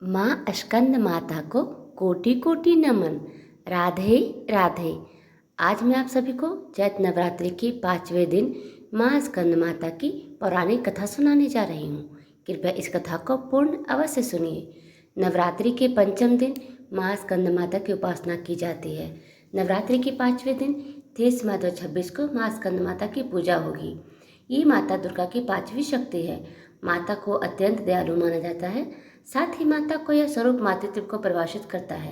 माँ स्कंद माता को कोटि कोटि नमन। राधे राधे। आज मैं आप सभी को चैत्र नवरात्रि के 5वें दिन माँ स्कंद माता की पौराणिक कथा सुनाने जा रही हूँ। कृपया इस कथा को पूर्ण अवश्य सुनिए। नवरात्रि के पंचम दिन माँ स्कंद माता की उपासना की जाती है। नवरात्रि के 5वें दिन 23 मार्च 2026 को माँ स्कंद माता की पूजा होगी। ये माता दुर्गा की 5वीं शक्ति है। माता को अत्यंत दयालु माना जाता है। साथ ही माता को यह स्वरूप मातृत्व को परिभाषित करता है।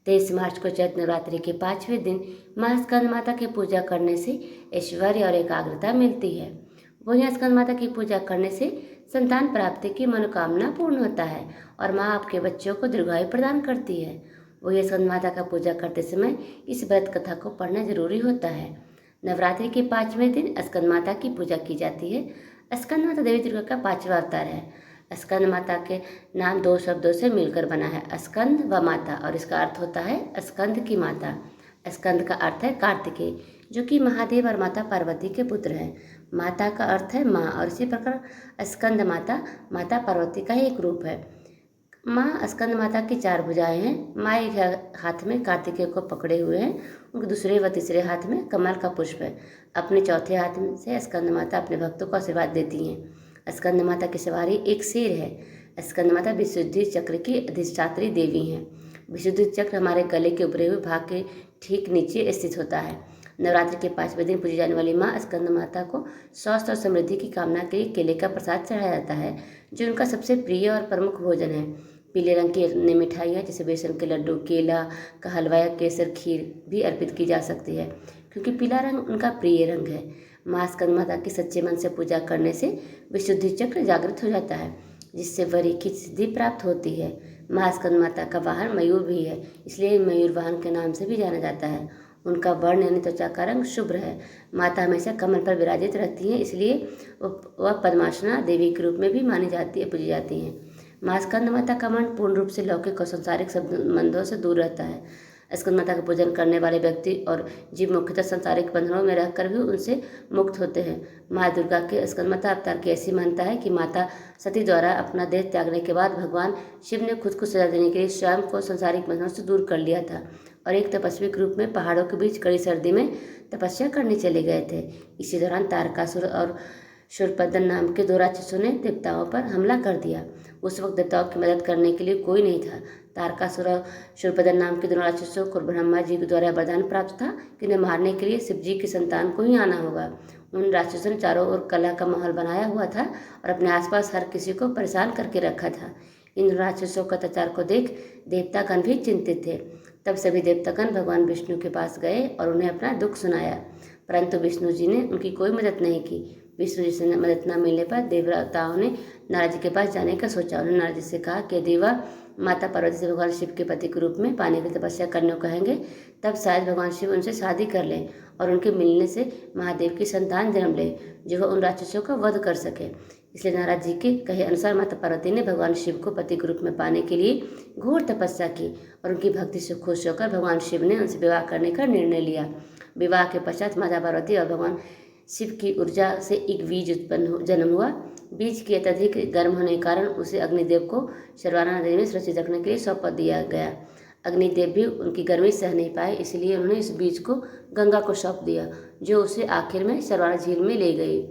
23 मार्च को चैत्र नवरात्रि के 5वें दिन माँ स्कंद माता की पूजा करने से ऐश्वर्य और एकाग्रता मिलती है। वहीं स्कंद माता की पूजा करने से संतान प्राप्ति की मनोकामना पूर्ण होता है और माँ आपके बच्चों को दीर्घायु प्रदान करती है। वही स्कंद माता का पूजा करते समय इस व्रत कथा को पढ़ना जरूरी होता है। नवरात्रि के 5वें दिन स्कंद माता की पूजा की जाती है। स्कंद माता देवी दुर्गा का 5वां अवतार है। स्कंद माता के नाम 2 शब्दों से मिलकर बना है, स्कंद व माता, और इसका अर्थ होता है स्कंद की माता। स्कंद का अर्थ है कार्तिकेय, जो कि महादेव और माता पार्वती के पुत्र हैं। माता का अर्थ है माँ, और इसी प्रकार स्कंद माता माता पार्वती का ही एक रूप है। माँ स्कंद माता की 4 भुजाएं हैं। माँ एक हाथ में कार्तिकेय को पकड़े हुए हैं, उनके दूसरे व तीसरे हाथ में कमल का पुष्प है। अपने चौथे हाथ से स्कंद माता अपने भक्तों को आशीर्वाद देती हैं। स्कंद माता की सवारी एक शेर है। स्कंद माता विशुद्धि चक्र की अधिष्ठात्री देवी हैं। विशुद्धि चक्र हमारे गले के उभरे हुए भाग के ठीक नीचे स्थित होता है। नवरात्रि के 5वें दिन पूजी जाने वाली माँ स्कंद माता को स्वास्थ्य और समृद्धि की कामना के लिए केले का प्रसाद चढ़ाया जाता है, जो उनका सबसे प्रिय और प्रमुख भोजन है। पीले रंग की अन्य मिठाइयाँ जैसे बेसन के लड्डू, केला का हलवा या केसर खीर भी अर्पित की जा सकती है, क्योंकि पीला रंग उनका प्रिय रंग है। माँ स्कंद माता की सच्चे मन से पूजा करने से विशुद्धि चक्र जागृत हो जाता है, जिससे वरी की सिद्धि प्राप्त होती है। माँ स्कंद माता का वाहन मयूर भी है, इसलिए मयूर वाहन के नाम से भी जाना जाता है। उनका वर्ण यानी त्वचा का रंग शुभ्र है। माता हमेशा कमल पर विराजित रहती हैं, इसलिए वह पद्मासना देवी के रूप में भी मानी जाती है, पूजी जाती हैं। माँ स्कंद माता का मन पूर्ण रूप से लौकिक और संसारिक संबंधों से दूर रहता है। स्कंद माता का पूजन करने वाले व्यक्ति और जीव मुख्यतः संसारिक बंधनों में रहकर भी उनसे मुक्त होते हैं। माँ दुर्गा के स्कंद माता अवतार की ऐसी मान्यता है कि माता सती द्वारा अपना देह त्यागने के बाद भगवान शिव ने खुद को सजा देने के लिए स्वयं को संसारिक बंधनों से दूर कर लिया था और एक तपस्वी के रूप में पहाड़ों के बीच कड़ी सर्दी में तपस्या करने चले गए थे। इसी दौरान तारकासुर और शूरपद्म नाम के 2 राक्षसों ने देवताओं पर हमला कर दिया। उस वक्त देवताओं की मदद करने के लिए कोई नहीं था। तारकासुर और शूरपद्म नाम के 2 राक्षसों को ब्रह्मा जी के द्वारा वरदान प्राप्त था कि उन्हें मारने के लिए शिव जी की संतान को ही आना होगा। उन राक्षसों ने चारों ओर कलह का माहौल बनाया हुआ था और अपने आसपास हर किसी को परेशान करके रखा था। इन राक्षसों का अत्याचार को देख देवतागण भी चिंतित थे। तब सभी देवतागण भगवान विष्णु के पास गए और उन्हें अपना दुख सुनाया, परंतु विष्णु जी ने उनकी कोई मदद नहीं की। विष्णु जी से मदद न मिलने पर देवताओं ने नारद जी के पास जाने का सोचा। उन्होंने नारद जी से कहा कि यदि वह माता पार्वती से भगवान शिव के पति के रूप में पानी की तपस्या करने को कहेंगे, तब शायद भगवान शिव उनसे शादी कर लें और उनके मिलने से महादेव की संतान जन्म ले, जो वह उन राक्षसों का वध कर सके। इसलिए नारद जी के कहे अनुसार माता पार्वती ने भगवान शिव को पति के रूप में पाने के लिए घोर तपस्या की और उनकी भक्ति से खुश होकर भगवान शिव ने उनसे विवाह करने का निर्णय लिया। विवाह के पश्चात माता पार्वती और भगवान शिव की ऊर्जा से एक बीज जन्म हुआ। बीज के अत्यधिक गर्म होने के कारण उसे अग्निदेव को शर्वाना नदी में सुरक्षित रखने के लिए सौंप दिया गया। अग्निदेव भी उनकी गर्मी सह नहीं पाए, इसलिए उन्होंने इस बीज को गंगा को सौंप दिया, जो उसे आखिर में शर्वाना झील में ले गई,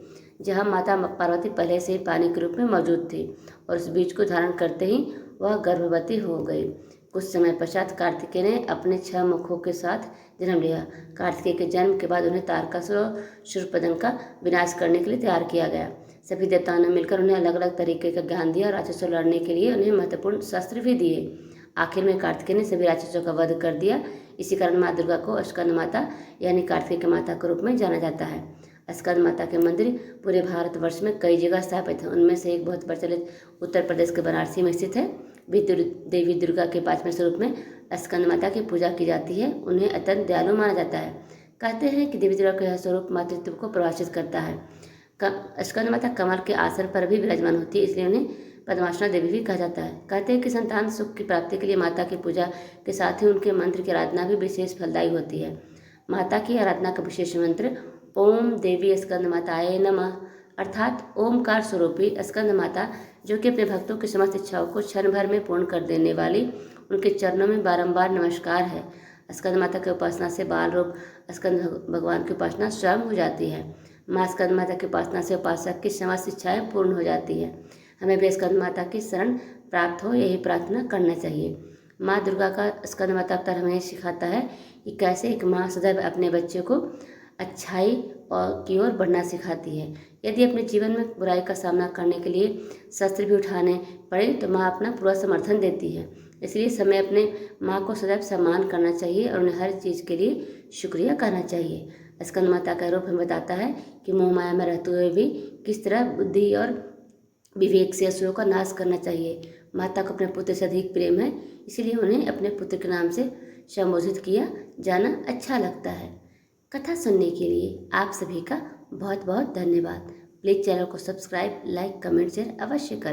जहाँ माता पार्वती पहले से ही पानी के रूप में मौजूद थी, और उस बीज को धारण करते ही वह गर्भवती हो गई। कुछ समय पश्चात कार्तिकेय ने अपने 6 मुखों के साथ जन्म लिया। कार्तिकेय के जन्म के बाद उन्हें तारकासुर और शूरपद्म का विनाश करने के लिए तैयार किया गया। सभी देवताओं ने मिलकर उन्हें अलग अलग तरीके का ज्ञान दिया और राक्षसों से लड़ने के लिए उन्हें महत्वपूर्ण शस्त्र भी दिए। आखिर में कार्तिकेय ने सभी राक्षसों का वध कर दिया। इसी कारण माँ दुर्गा को स्कंद माता यानी कार्तिकेय की माता के रूप में जाना जाता है। स्कंद माता के मंदिर पूरे भारतवर्ष में कई जगह स्थापित हैं। उनमें से एक बहुत प्रचलित उत्तर प्रदेश के बनारसी में स्थित है। देवी दुर्गा के 5वें स्वरूप में स्कंद माता की पूजा की जाती है। उन्हें अत्यंत दयालु माना जाता है। कहते हैं कि देवी दुर्गा का यह स्वरूप मातृत्व को प्रभावित करता है। स्कंद माता कमल के आसन पर भी विराजमान होती है, इसलिए उन्हें पद्मासना देवी भी कहा जाता है। कहते हैं कि संतान सुख की प्राप्ति के लिए माता की पूजा के साथ ही उनके मंत्र की आराधना भी विशेष फलदायी होती है। माता की आराधना का विशेष मंत्र ओम देवी स्कंद माताये नमः, अर्थात ओमकार स्वरूपी स्कंद माता जो कि अपने भक्तों की समस्त इच्छाओं को क्षण भर में पूर्ण कर देने वाली उनके चरणों में बारंबार नमस्कार है। स्कंद माता की उपासना से बाल रूप स्कंद भगवान की उपासना स्वयं हो जाती है। माँ स्कंद माता की उपासना से उपासक की समस्त इच्छाएं पूर्ण हो जाती है। हमें भी स्कंद माता की शरण प्राप्त हो, यही प्रार्थना करना चाहिए। माँ दुर्गा का स्कंद माता अवतार हमें सिखाता है कि कैसे एक माँ सदैव अपने बच्चे को अच्छाई और की ओर बढ़ना सिखाती है। यदि अपने जीवन में बुराई का सामना करने के लिए शस्त्र भी उठाने पड़े तो माँ अपना पूरा समर्थन देती है। इसलिए समय अपने माँ को सदैव सम्मान करना चाहिए और उन्हें हर चीज़ के लिए शुक्रिया कहना चाहिए। स्कंद माता का रूप हमें बताता है कि मोह माया में रहते हुए भी किस तरह बुद्धि और विवेक से असुरों का नाश करना चाहिए। माता को अपने पुत्र से अधिक प्रेम है, इसीलिए उन्हें अपने पुत्र के नाम से संबोधित किया जाना अच्छा लगता है। कथा सुनने के लिए आप सभी का बहुत बहुत धन्यवाद। प्लीज़ चैनल को सब्सक्राइब, लाइक, कमेंट, शेयर अवश्य करें।